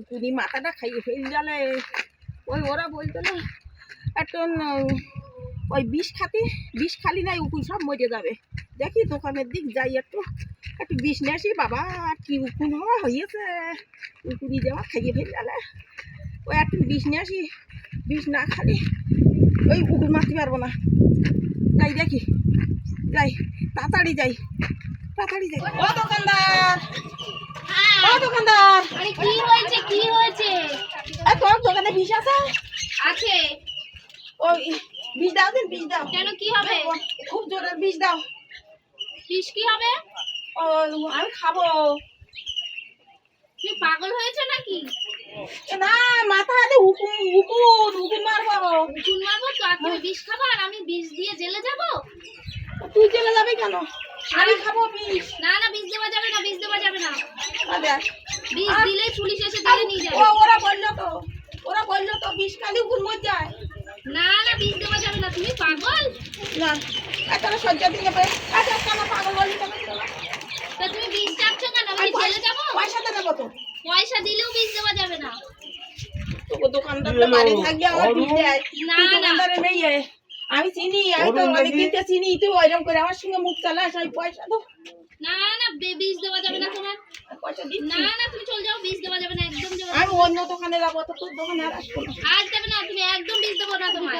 কুনি মাথাটা খাইয়ে ফেল জালে। ওরা বলতো না এখন ওই বিষ খালি নাই উকুন সব মরে যাবে। দেখি দোকানের দিক যাই একটু বিষ নিয়ে আসি। বাবা কি উকুন হওয়া হয়েছে, উকুনি যাওয়া খাইয়ে ফেল জালে। ওই একটু বিষ নিয়ে আসি, বিষ না খালি ওই উকুন মারতে পারবো না। যাই দেখি, যাই তাড়াতাড়ি যাই। ও দোকানদার, ও দোকানদার, আরে কি হয়েছে কি হয়েছে? তোর দোকানে বিষ আছে? আছে। ওই বিষ দাও, দিন বিষ দাও। কেন কি হবে? খুব জোরে বিষ দাও। বিষ কি হবে? ও আমি খাবো। তুমি পাগল হয়েছে নাকি? না মাথায় উকুন মারবো। উকুন মারবো তো? আর তুমি বিষ খাবা আর আমি বিষ দিয়ে জেলে যাব? তুই চলে যাবে কেন? আমি খাবো বিষ। না না, বিষ দেওয়া যাবে না, বিষ দেওয়া যাবে না। বিষ দিলেই পুলিশ এসে ধরে নিয়ে যাবে। ওরা বললো তো বিষ খালি উকুন মরে যায়। না না, বিষ দেওয়া যাবে না। তুমি পাগল? না এখন সহ্য দিতে পারে। কেন পাগল বললি? তা তুমি বিষ চাচ্ছ কেন? আমি জেলে যাব? পয়সা দেবে কত? পয়সা দিলেও বিষ দেওয়া যাবে না। তোকে দোকানদারটা বাড়ি থাকবে আমার বিষ দেয়। না তুই না, দোকানদারে নেই আমি চিনি, আমি তো অনেকদিনকে চিনি। তুই ওইরকম করে আমার সঙ্গে মুখ চালাস। আমি পয়সা তো না না, বিষ দেওয়া যাবে না তোমার। পয়সা দিচ্ছি। না না, তুমি চলে যাও, বিষ দেওয়া যাবে না, একদম দেওয়া যাবে আমি অন্য দোকানে যাবো, তো তোর দোকানে আর আসবো না। না। আর দেবে না, তুমি একদম বিষ দেবো না তোমার।